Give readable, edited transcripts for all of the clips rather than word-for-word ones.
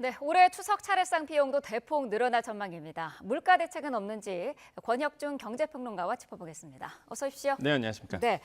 네, 올해 추석 차례상 비용도 대폭 늘어날 전망입니다. 물가 대책은 없는지 권혁중 경제평론가와 짚어보겠습니다. 어서 오십시오. 네, 안녕하십니까. 네,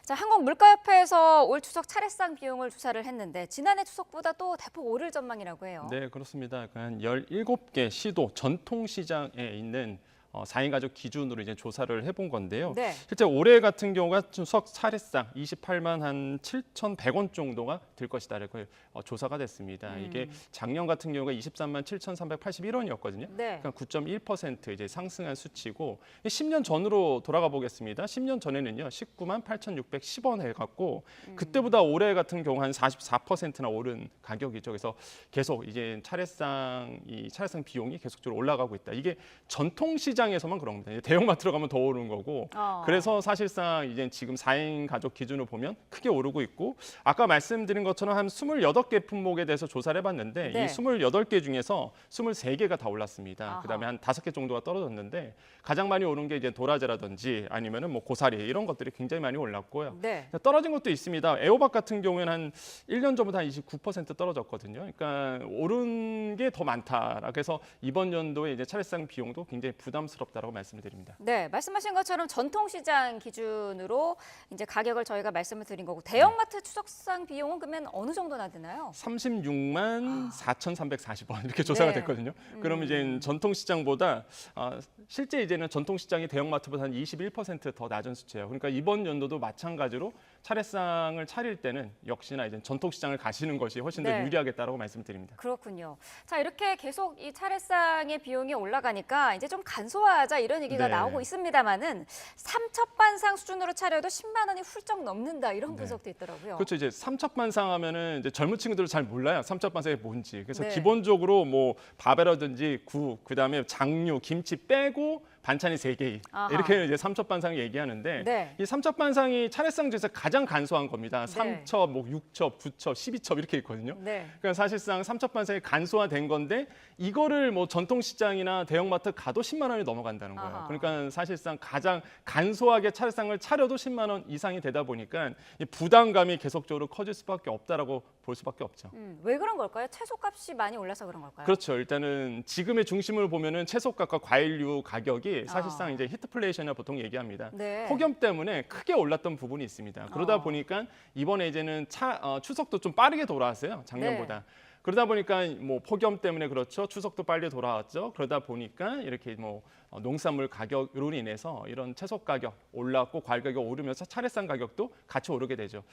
자, 한국물가협회에서 올 추석 차례상 비용을 조사를 했는데 지난해 추석보다 또 대폭 오를 전망이라고 해요. 네, 그렇습니다. 한 17개 시도 전통시장에 있는 4인 가족 기준으로 이제 조사를 해본 건데요. 네. 실제 올해 같은 경우가 추석 차례상 28만 한 7,100원 정도가 될 것이다 이렇게 조사가 됐습니다. 이게 작년 같은 경우가 23만 7,381원이었거든요. 네. 그러니까 9.1% 이제 상승한 수치고 10년 전으로 돌아가 보겠습니다. 10년 전에는요 19만 8,610원 해갖고 그때보다 올해 같은 경우 한 44%나 오른 가격이죠. 그래서 계속 이제 차례상 비용이 계속적으로 올라가고 있다. 이게 전통시장에서만 그런 겁니다. 대형마트로 가면 더 오르는 거고. 그래서 사실상 이제 지금 4인 가족 기준으로 보면 크게 오르고 있고 아까 말씀드린 것처럼 한 28개 품목에 대해서 조사를 해봤는데 네. 이 28개 중에서 23개가 다 올랐습니다. 아하. 그다음에 한 5개 정도가 떨어졌는데 가장 많이 오른 게 이제 도라지라든지 아니면은 뭐 고사리 이런 것들이 굉장히 많이 올랐고요. 네. 떨어진 것도 있습니다. 애호박 같은 경우에는 한 1년 전보다 한 29% 떨어졌거든요. 그러니까 오른 게 더 많다. 그래서 이번 연도에 이제 차례상 비용도 굉장히 부담스럽다라고 말씀을 드립니다. 네, 말씀하신 것처럼 전통시장 기준으로 이제 가격을 저희가 말씀을 드린 거고 대형마트 추석상 비용은 그러면 어느 정도나 되나요? 36만 4,340원 이렇게 조사가 네. 됐거든요. 그럼 이제 전통시장보다 실제 이제는 전통시장이 대형마트보다 한 21% 더 낮은 수치예요. 그러니까 이번 연도도 마찬가지로 차례상을 차릴 때는 역시나 이제 전통시장을 가시는 것이 훨씬 더 네. 유리하겠다라고 말씀드립니다. 그렇군요. 자, 이렇게 계속 이 차례상의 비용이 올라가니까 이제 좀 간소화하자 이런 얘기가 네. 나오고 있습니다만은 삼첩반상 수준으로 차려도 10만 원이 훌쩍 넘는다 이런 네. 분석도 있더라고요. 그렇죠. 이제 삼첩반상 하면은 이제 젊은 친구들은 잘 몰라요. 삼첩반상이 뭔지. 그래서 네. 기본적으로 뭐 밥이라든지 국, 그다음에 장류, 김치 빼고 반찬이 3개 아하. 이렇게 이제 삼첩반상을 얘기하는데 네. 이 삼첩반상이 차례상 중에서 가장 간소한 겁니다. 네. 3첩, 뭐 6첩, 9첩, 12첩 이렇게 있거든요. 네. 그러니까 사실상 삼첩반상이 간소화된 건데 이거를 뭐 전통시장이나 대형마트 가도 10만 원이 넘어간다는 거예요. 아하. 그러니까 사실상 가장 간소하게 차례상을 차려도 10만 원 이상이 되다 보니까 이 부담감이 계속적으로 커질 수밖에 없다라고 볼 수밖에 없죠. 왜 그런 걸까요? 채소값이 많이 올라서 그런 걸까요? 그렇죠. 일단은 지금의 중심을 보면은 채소값과 과일류 가격이 사실상 이제 히트플레이션이라 보통 얘기합니다. 네. 폭염 때문에 크게 올랐던 부분이 있습니다. 그러다 보니까 이번에 이제는 추석도 좀 빠르게 돌아왔어요. 작년보다. 네. 그러다 보니까 뭐 폭염 때문에 그렇죠. 추석도 빨리 돌아왔죠. 그러다 보니까 이렇게 뭐 농산물 가격으로 인해서 이런 채소 가격 올랐고 과일 가격 오르면서 차례상 가격도 같이 오르게 되죠.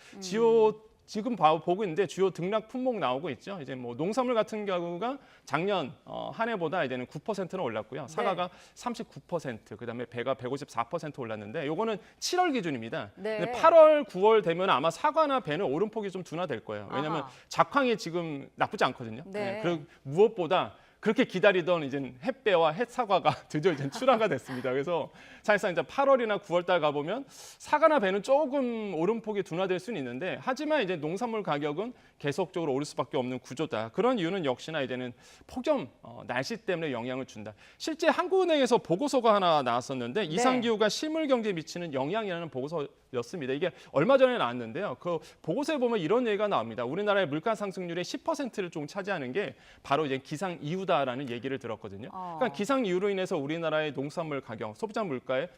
지금 보고 있는데 주요 등락 품목 나오고 있죠. 이제 뭐 농산물 같은 경우가 작년 한 해보다 이제는 9%는 올랐고요. 사과가 39%, 그다음에 배가 154% 올랐는데 요거는 7월 기준입니다. 네. 근데 8월, 9월 되면 아마 사과나 배는 오름폭이 좀 둔화될 거예요. 왜냐하면 아하. 작황이 지금 나쁘지 않거든요. 네. 그리고 무엇보다 그렇게 기다리던 이제 햇배와 햇사과가 드디어 이제 출하가 됐습니다. 그래서 사실상 이제 8월이나 9월 달 가보면 사과나 배는 조금 오름폭이 둔화될 수는 있는데 하지만 이제 농산물 가격은 계속적으로 오를 수밖에 없는 구조다. 그런 이유는 역시나 이제는 폭염, 날씨 때문에 영향을 준다. 실제 한국은행에서 보고서가 하나 나왔었는데 이상 기후가 실물 경제에 미치는 영향이라는 보고서였습니다. 이게 얼마 전에 나왔는데요. 그 보고서에 보면 이런 얘기가 나옵니다. 우리나라의 물가 상승률의 10%를 좀 차지하는 게 바로 이제 기상 이유다라는 얘기를 들었거든요. 그러니까 기상 이유로 인해서 우리나라의 농산물 가격, 소비자 물가에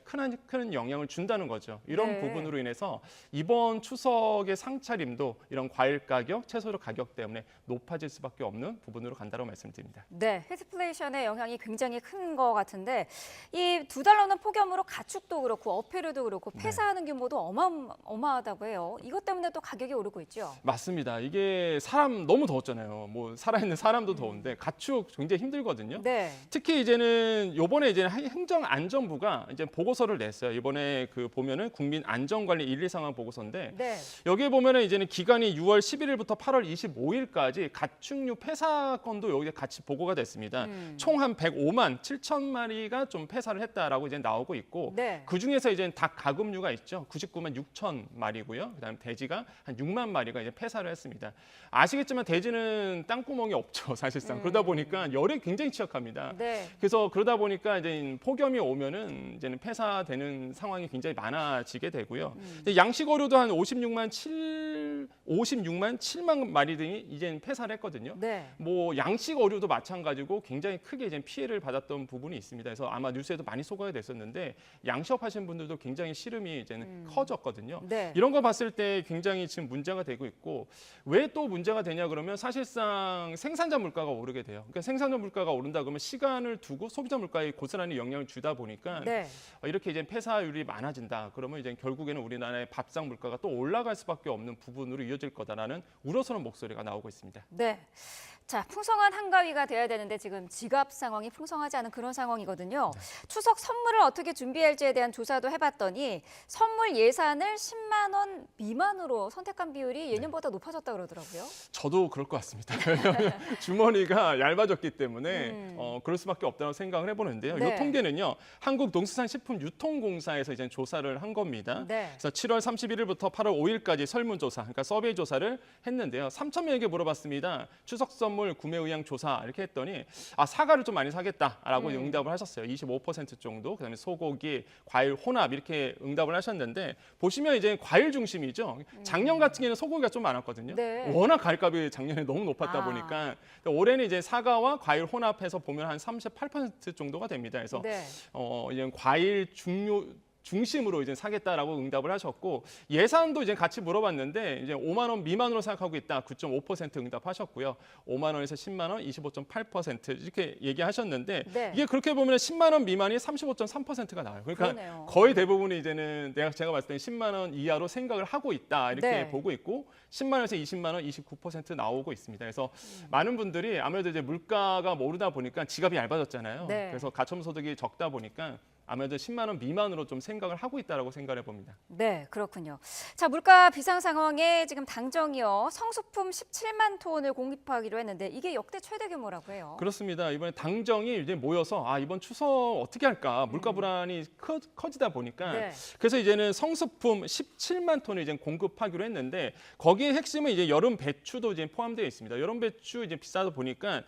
큰 영향을 준다는 거죠. 이런 네. 부분으로 인해서 이번 추석의 상차림도 이런 과일 가격, 채소 가격 때문에 높아질 수밖에 없는 부분으로 간다고 말씀드립니다. 네, 히트플레이션의 영향이 굉장히 큰 것 같은데 이 2달 넘는 폭염으로 가축도 그렇고 어패류도 그렇고 폐사하는 규모도 어마어마하다고 해요. 이것 때문에 또 가격이 오르고 있죠. 맞습니다. 이게 사람 너무 더웠잖아요. 뭐 살아있는 사람도 더운데 가축 굉장히 힘들거든요. 네. 특히 이제는 요번에 이제 행정안전부가 이제 보고서를 냈어요. 이번에 그 보면은 국민안전관리 1, 2 상황 보고서인데 네. 여기에 보면은 이제는 기간이 6월 11일부터 8월 25일까지 가축류 폐사 건도 여기에 같이 보고가 됐습니다. 총 한 105만 7천 마리가 좀 폐사를 했다라고 이제 나오고 있고 네. 그 중에서 이제 닭 가금류가 있죠. 99만 6천 마리고요. 그다음에 돼지가 한 6만 마리가 이제 폐사를 했습니다. 아시겠지만 돼지는 땅구멍이 없죠, 사실상. 그러다 보니까 열에 굉장히 취약합니다. 네. 그래서 그러다 보니까 이제 폭염이 오면은 이제는 폐사되는 상황이 굉장히 많아지게 되고요. 양식 어류도 한 56만 7만 마리 등이 이제 폐사를 했거든요. 네. 뭐 양식 어류도 마찬가지고 굉장히 크게 이제 피해를 받았던 부분이 있습니다. 그래서 아마 뉴스에도 많이 소개가 됐었는데 양식업 하시는 분들도 굉장히 시름이 이제는 커졌거든요. 네. 이런 거 봤을 때 굉장히 지금 문제가 되고 있고 왜 또 문제가 되냐 그러면 사실상 생산자 물가가 오르게 돼요. 그러니까 생산자 물가가 오른다 그러면 시간을 두고 소비자 물가에 고스란히 영향을 주다 보니까 네. 이렇게 이제 폐사율이 많아진다. 그러면 이제 결국에는 우리나라의 밥상 물가가 또 올라갈 수밖에 없는 부분으로 이어질 거다라는 우러서는 목소리가 나오고 있습니다. 네. 자, 풍성한 한가위가 돼야 되는데 지금 지갑 상황이 풍성하지 않은 그런 상황이거든요. 추석 선물을 어떻게 준비할지에 대한 조사도 해봤더니 선물 예산을 10만 원 미만으로 선택한 비율이 예년보다 높아졌다 그러더라고요. 저도 그럴 것 같습니다. 왜냐하면 주머니가 얇아졌기 때문에 그럴 수밖에 없다고 생각을 해보는데요. 네. 이 통계는요, 한국농수산식품유통공사에서 이제 조사를 한 겁니다. 네. 그래서 7월 31일부터 8월 5일까지 설문조사, 그러니까 서베이 조사를 했는데요. 3,000명에게 물어봤습니다. 추석 선물 구매 의향 조사 이렇게 했더니 사과를 좀 많이 사겠다라고 응답을 하셨어요. 25% 정도. 그다음에 소고기, 과일 혼합 이렇게 응답을 하셨는데 보시면 이제 과일 중심이죠. 작년 같은 경우에는 소고기가 좀 많았거든요. 네. 워낙 과일값이 작년에 너무 높았다 아. 보니까 올해는 이제 사과와 과일 혼합해서 보면 한 38% 정도가 됩니다. 그래서 네. 이제 과일 중심으로 이제 사겠다라고 응답을 하셨고 예산도 이제 같이 물어봤는데 이제 5만 원 미만으로 생각하고 있다 9.5% 응답하셨고요. 5만 원에서 10만 원 25.8% 이렇게 얘기하셨는데 네. 이게 그렇게 보면 10만 원 미만이 35.3%가 나와요. 그러니까 그러네요. 거의 대부분이 이제는 제가 봤을 때 10만 원 이하로 생각을 하고 있다 이렇게 네. 보고 있고 10만 원에서 20만 원 29% 나오고 있습니다. 그래서 많은 분들이 아무래도 이제 물가가 오르다 보니까 지갑이 얇아졌잖아요. 네. 그래서 가처분소득이 적다 보니까 아무래도 10만 원 미만으로 좀 생각을 하고 있다라고 생각해 봅니다. 네, 그렇군요. 자, 물가 비상 상황에 지금 당정이요. 성수품 17만 톤을 공급하기로 했는데 이게 역대 최대 규모라고 해요. 그렇습니다. 이번에 당정이 이제 모여서 이번 추석 어떻게 할까 물가 불안이 커지다 보니까 네. 그래서 이제는 성수품 17만 톤을 이제 공급하기로 했는데 거기에 핵심은 이제 여름 배추도 이제 포함되어 있습니다. 여름 배추 이제 비싸다 보니까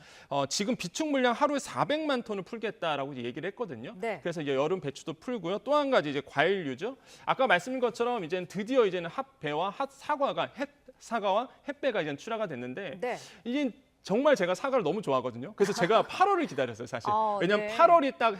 지금 비축 물량 하루에 400만 톤을 풀겠다라고 이제 얘기를 했거든요. 네. 그래서 이제 여름 배추도 풀고요. 또 한 가지 이제 과일류죠. 아까 말씀드린 것처럼 이제는 드디어 이제는 핫배와 핫사과가 햇사과와 햇배가 이제 출하가 됐는데 네. 이게 정말 제가 사과를 너무 좋아하거든요. 그래서 제가 8월을 기다렸어요, 사실. 왜냐하면 네. 8월이 딱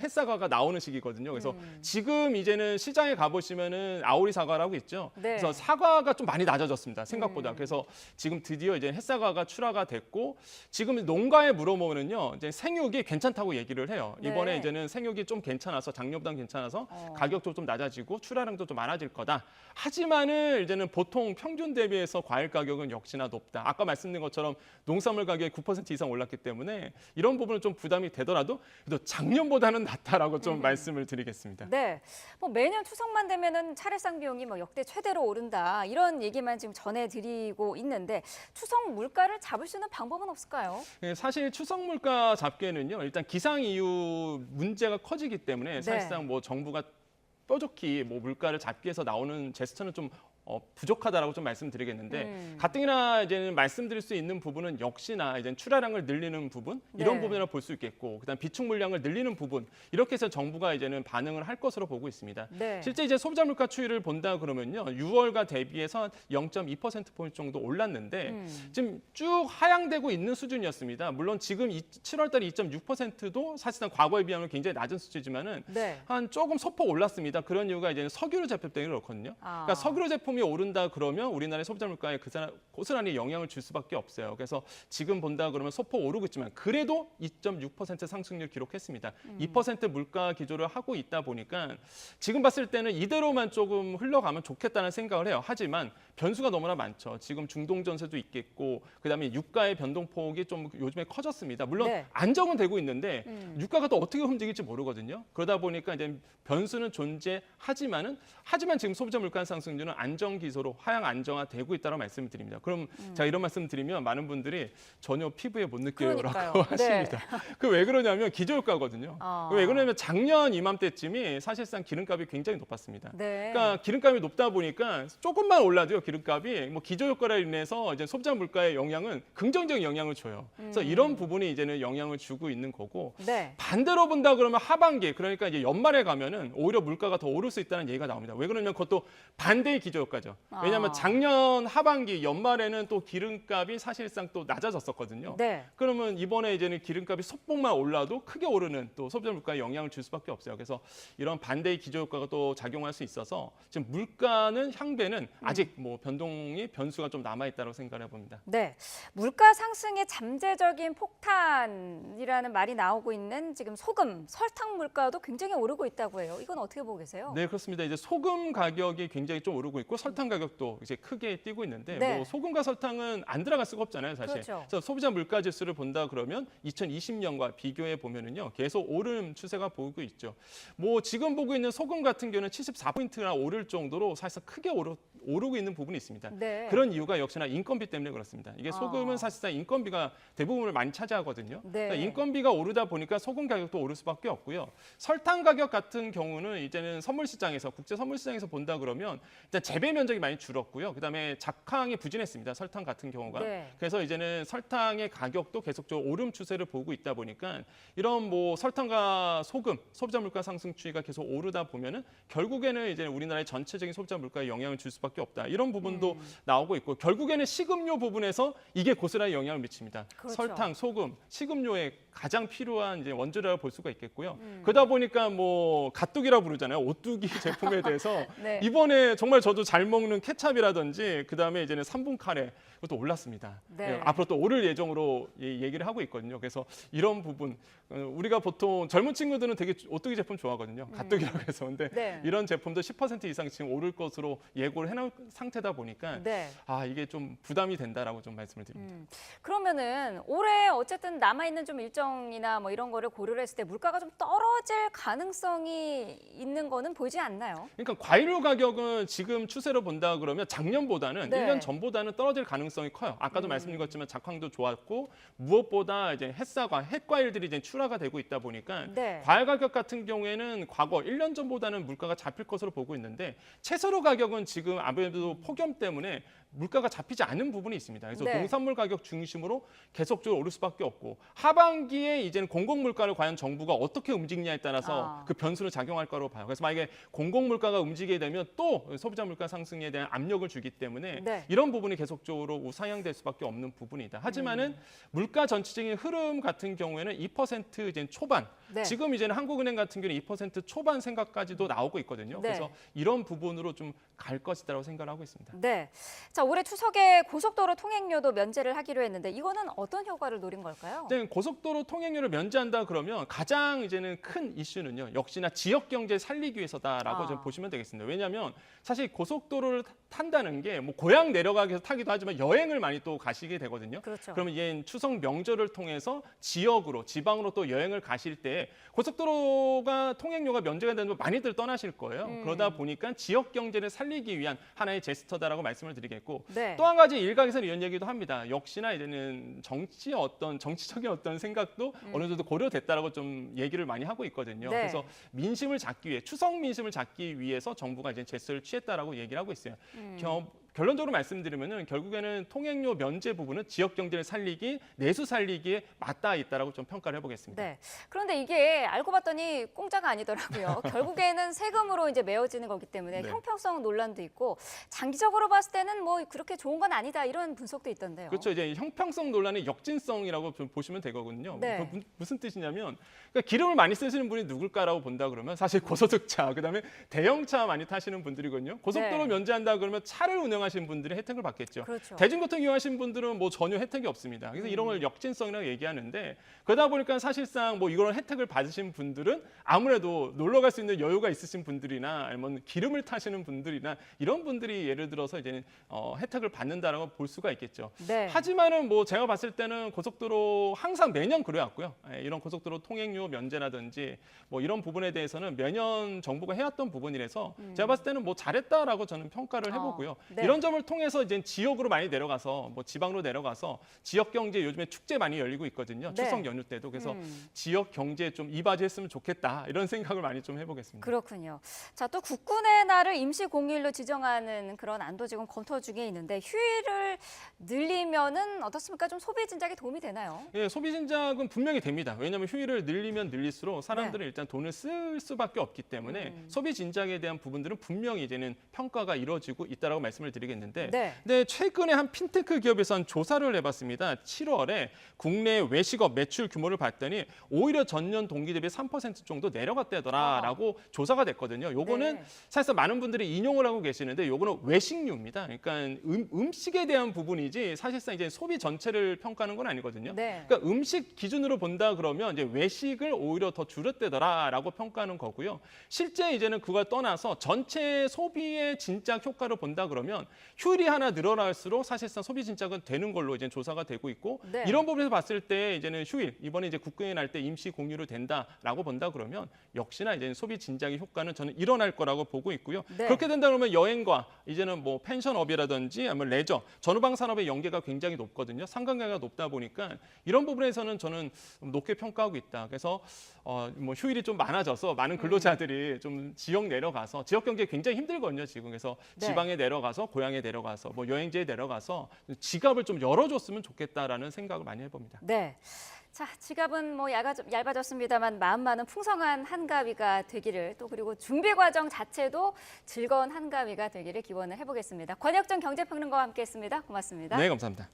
햇사과가 나오는 시기거든요. 그래서 지금 이제는 시장에 가보시면은 아오리 사과라고 있죠. 네. 그래서 사과가 좀 많이 낮아졌습니다, 생각보다. 그래서 지금 드디어 이제 햇사과가 출하가 됐고 지금 농가에 물어보면은요, 이제 생육이 괜찮다고 얘기를 해요. 이번에 네. 이제는 생육이 좀 괜찮아서 작년보다 괜찮아서 가격도 좀 낮아지고 출하량도 좀 많아질 거다. 하지만은 이제는 보통 평균 대비해서 과일 가격은 역시나 높다. 아까 말씀드린 것처럼 농산물 가격이 9% 이상 올랐기 때문에 이런 부분은 좀 부담이 되더라도 그래도 작년보다는 낫다라고 좀 말씀을 드리겠습니다. 네, 뭐 매년 추석만 되면은 차례상 비용이 뭐 역대 최대로 오른다 이런 얘기만 지금 전해드리고 있는데 추석 물가를 잡을 수 있는 방법은 없을까요? 네, 사실 추석 물가 잡기에는요, 일단 기상 이후 문제가 커지기 때문에 사실상 뭐 정부가 뾰족히 뭐 물가를 잡기 위해서 나오는 제스처는 좀 부족하다라고 좀 말씀드리겠는데 가뜩이나 이제는 말씀드릴 수 있는 부분은 역시나 이제 출하량을 늘리는 부분 이런 네. 부분이라 볼 수 있겠고 그다음 비축 물량을 늘리는 부분 이렇게 해서 정부가 이제는 반응을 할 것으로 보고 있습니다. 네. 실제 이제 소비자 물가 추이를 본다 그러면요 6월과 대비해서 0.2% 포인트 정도 올랐는데 지금 쭉 하향되고 있는 수준이었습니다. 물론 지금 7월달에 2.6%도 사실상 과거에 비하면 굉장히 낮은 수치지만은 네. 한 조금 소폭 올랐습니다. 그런 이유가 이제 석유로 제품 때문에 그렇거든요. 그러니까 석유로 제품이 오른다 그러면 우리나라의 소비자 물가에 고스란히 영향을 줄 수밖에 없어요. 그래서 지금 본다 그러면 소폭 오르고 있지만 그래도 2.6% 상승률 기록했습니다. 2% 물가 기조를 하고 있다 보니까 지금 봤을 때는 이대로만 조금 흘러가면 좋겠다는 생각을 해요. 하지만 변수가 너무나 많죠. 지금 중동 전세도 있겠고 그다음에 유가의 변동폭이 좀 요즘에 커졌습니다. 물론 네. 안정은 되고 있는데 유가가 또 어떻게 움직일지 모르거든요. 그러다 보니까 이제 변수는 존재하지만 지금 소비자 물가 상승률은 안정 기소로 하향 안정화되고 있다고 말씀을 드립니다. 그럼 제가 이런 말씀 드리면 많은 분들이 전혀 피부에 못 느껴요라고 그러니까요. 하십니다. 그 왜 그러냐면 기저효과거든요. 왜 그러냐면 작년 이맘때쯤이 사실상 기름값이 굉장히 높았습니다. 네. 그러니까 기름값이 높다 보니까 조금만 올라도요 기름값이 뭐 기저효과로 인해서 이제 소비자 물가에 영향은 긍정적인 영향을 줘요. 그래서 이런 부분이 이제는 영향을 주고 있는 거고 네. 반대로 본다 그러면 하반기 그러니까 이제 연말에 가면은 오히려 물가가 더 오를 수 있다는 얘기가 나옵니다. 왜 그러냐면 그것도 반대의 기저효과. 기저효과죠. 왜냐하면 작년 하반기 연말에는 또 기름값이 사실상 또 낮아졌었거든요. 네. 그러면 이번에 이제는 기름값이 소폭만 올라도 크게 오르는 또 소비자 물가에 영향을 줄 수밖에 없어요. 그래서 이런 반대의 기저효과가 또 작용할 수 있어서 지금 물가는 향배는 아직 뭐 변수가 좀 남아 있다고 생각해 봅니다. 네, 물가 상승의 잠재적인 폭탄이라는 말이 나오고 있는 지금 소금, 설탕 물가도 굉장히 오르고 있다고 해요. 이건 어떻게 보고 계세요? 네, 그렇습니다. 이제 소금 가격이 굉장히 좀 오르고 있고 설탕 가격도 이제 크게 뛰고 있는데 네. 뭐 소금과 설탕은 안 들어갈 수가 없잖아요, 사실. 그렇죠. 그래서 소비자 물가 지수를 본다 그러면 2020년과 비교해 보면은요, 계속 오름 추세가 보이고 있죠. 뭐 지금 보고 있는 소금 같은 경우는 74포인트나 오를 정도로 사실상 크게 오르고 있는 부분이 있습니다. 네. 그런 이유가 역시나 인건비 때문에 그렇습니다. 이게 소금은 아. 사실상 인건비가 대부분을 많이 차지하거든요. 네. 그러니까 인건비가 오르다 보니까 소금 가격도 오를 수밖에 없고요. 설탕 가격 같은 경우는 이제는 선물 시장에서 국제 선물 시장에서 본다 그러면 일단 재배 면적이 많이 줄었고요. 그다음에 작황이 부진했습니다. 설탕 같은 경우가. 네. 그래서 이제는 설탕의 가격도 계속적으로 오름 추세를 보고 있다 보니까 이런 뭐 설탕과 소금, 소비자 물가 상승 추이가 계속 오르다 보면은 결국에는 이제 우리나라의 전체적인 소비자 물가에 영향을 줄 수밖에 없다. 이런 부분도 나오고 있고 결국에는 식음료 부분에서 이게 고스란히 영향을 미칩니다. 그렇죠. 설탕, 소금, 식음료에 가장 필요한 이제 원재료라고 볼 수가 있겠고요. 그러다 보니까 뭐 가뚜기라 부르잖아요. 오뚜기 제품에 대해서 네. 이번에 정말 저도 잘 먹는 케찹이라든지 그다음에 이제는 3분 카레 그것도 올랐습니다. 네. 예, 앞으로 또 오를 예정으로 얘기를 하고 있거든요. 그래서 이런 부분 우리가 보통 젊은 친구들은 되게 오뚜기 제품 좋아하거든요. 가뚜기라고 해서 근데 네. 이런 제품도 10% 이상 지금 오를 것으로 예고를 해놓은 상태다 보니까 네. 아 이게 좀 부담이 된다라고 좀 말씀을 드립니다. 그러면은 올해 어쨌든 남아 있는 좀 일정이나 뭐 이런 거를 고려를 했을 때 물가가 좀 떨어질 가능성이 있는 거는 보이지 않나요? 그러니까 과일류 가격은 지금 추세로 본다 그러면 작년보다는 네. 1년 전보다는 떨어질 가능성이 커요. 아까도 말씀드렸지만 작황도 좋았고 무엇보다 이제 햇사과, 햇과일들이 이제 출하가 되고 있다 보니까 네. 과일 가격 같은 경우에는 과거 1년 전보다는 물가가 잡힐 것으로 보고 있는데 채소로 가격은 지금 아무래도 폭염 때문에 물가가 잡히지 않는 부분이 있습니다. 그래서 네. 농산물 가격 중심으로 계속적으로 오를 수밖에 없고 하반기에 이제는 공공물가를 과연 정부가 어떻게 움직이냐에 따라서 그 변수를 작용할 거라고 봐요. 그래서 만약에 공공물가가 움직이게 되면 또 소비자 물가 상승에 대한 압력을 주기 때문에 네. 이런 부분이 계속적으로 우상향될 수밖에 없는 부분이다. 하지만은 물가 전체적인 흐름 같은 경우에는 2% 이제 초반. 네. 지금 이제는 한국은행 같은 경우는 2% 초반 생각까지도 나오고 있거든요. 네. 그래서 이런 부분으로 좀 갈 것이다라고 생각을 하고 있습니다. 네. 자, 올해 추석에 고속도로 통행료도 면제를 하기로 했는데 이거는 어떤 효과를 노린 걸까요? 네, 고속도로 통행료를 면제한다 그러면 가장 이제는 큰 이슈는요. 역시나 지역 경제 살리기 위해서다라고 좀 보시면 되겠습니다. 왜냐하면 사실 고속도로를 탄다는 게 뭐 고향 내려가기 위해서 타기도 하지만 여행을 많이 또 가시게 되거든요. 그렇죠. 그러면 이제 추석 명절을 통해서 지역으로 지방으로 또 여행을 가실 때 고속도로가 통행료가 면제가 되면 많이들 떠나실 거예요. 그러다 보니까 지역 경제를 살리기 위한 하나의 제스처다라고 말씀을 드리겠고 네. 또 한 가지 일각에서는 이런 얘기도 합니다. 역시나 이제는 정치적인 어떤 생각도 어느 정도 고려됐다라고 좀 얘기를 많이 하고 있거든요. 네. 그래서 민심을 잡기 위해 추석 민심을 잡기 위해서 정부가 이제 제스처를 취했다라고 얘기를 하고 있어요. 결론적으로 말씀드리면은 결국에는 통행료 면제 부분은 지역 경제를 살리기, 내수 살리기에 맞닿아 있다라고 좀 평가를 해보겠습니다. 네. 그런데 이게 알고 봤더니 공짜가 아니더라고요. 결국에는 세금으로 이제 메워지는 거기 때문에 네. 형평성 논란도 있고 장기적으로 봤을 때는 뭐 그렇게 좋은 건 아니다 이런 분석도 있던데요. 그렇죠. 이제 형평성 논란의 역진성이라고 좀 보시면 되거든요. 네. 그 무슨 뜻이냐면 그러니까 기름을 많이 쓰시는 분이 누굴까라고 본다 그러면 사실 고소득자, 그다음에 대형차 많이 타시는 분들이거든요. 고속도로 네. 면제한다 그러면 차를 운영하시는 분들이 혜택을 받겠죠. 그렇죠. 대중교통 이용하시는 분들은 뭐 전혀 혜택이 없습니다. 그래서 이런 걸 역진성이라고 얘기하는데 그러다 보니까 사실상 뭐 이런 혜택을 받으신 분들은 아무래도 놀러 갈 수 있는 여유가 있으신 분들이나 아니면 기름을 타시는 분들이나 이런 분들이 예를 들어서 이제는 혜택을 받는다라고 볼 수가 있겠죠. 네. 하지만은 뭐 제가 봤을 때는 고속도로 항상 매년 그래왔고요. 이런 고속도로 통행료 면제라든지 뭐 이런 부분에 대해서는 매년 정부가 해왔던 부분이라서 제가 봤을 때는 뭐 잘했다라고 저는 평가를 해보고요. 네. 이런 이런 점을 통해서 이제 지역으로 많이 내려가서 뭐 지방으로 내려가서 지역 경제 요즘에 축제 많이 열리고 있거든요. 네. 추석 연휴 때도. 그래서 지역 경제에 좀 이바지했으면 좋겠다. 이런 생각을 많이 좀 해보겠습니다. 그렇군요. 자, 또 국군의 날을 임시 공휴일로 지정하는 그런 안도 지금 검토 중에 있는데 휴일을 늘리면은 어떻습니까? 좀 소비 진작에 도움이 되나요? 예, 소비 진작은 분명히 됩니다. 왜냐하면 휴일을 늘리면 늘릴수록 사람들은 일단 돈을 쓸 수밖에 없기 때문에 소비 진작에 대한 부분들은 분명히 이제는 평가가 이루어지고 있다라고 말씀을 드리겠는데, 네. 근데 최근에 한 핀테크 기업에서 한 조사를 해봤습니다. 7월에 국내 외식업 매출 규모를 봤더니 오히려 전년 동기 대비 3% 정도 내려갔다더라라고 조사가 됐거든요. 요거는 네. 사실상 많은 분들이 인용을 하고 계시는데 요거는 외식류입니다. 그러니까 음식에 대한 부분이지 사실상 이제 소비 전체를 평가하는 건 아니거든요. 네. 그러니까 음식 기준으로 본다 그러면 이제 외식을 오히려 더 줄였다더라라고 평가하는 거고요. 실제 이제는 그걸 떠나서 전체 소비의 진작 효과를 본다 그러면 휴일이 하나 늘어날수록 사실상 소비 진작은 되는 걸로 이제 조사가 되고 있고 네. 이런 부분에서 봤을 때 이제는 휴일 이번에 이제 국군의 날 때 임시 공휴로 된다라고 본다 그러면 역시나 이제 소비 진작의 효과는 저는 일어날 거라고 보고 있고요. 네. 그렇게 된다 그러면 여행과 이제는 뭐 펜션업이라든지 아니면 레저, 전후방 산업의 연계가 굉장히 높거든요. 상관관계가 높다 보니까 이런 부분에서는 저는 높게 평가하고 있다. 그래서 뭐 휴일이 좀 많아져서 많은 근로자들이 좀 지역 내려가서 지역 경제 굉장히 힘들거든요. 지금 그래서 네. 지방에 내려가서 고향에 내려가서 뭐 여행지에 내려가서 지갑을 좀 열어줬으면 좋겠다라는 생각을 많이 해봅니다. 네. 자, 지갑은 뭐 얇아졌습니다만 마음만은 풍성한 한가위가 되기를 또 그리고 준비 과정 자체도 즐거운 한가위가 되기를 기원을 해보겠습니다. 권혁정 경제평론가와 함께했습니다. 고맙습니다. 네, 감사합니다.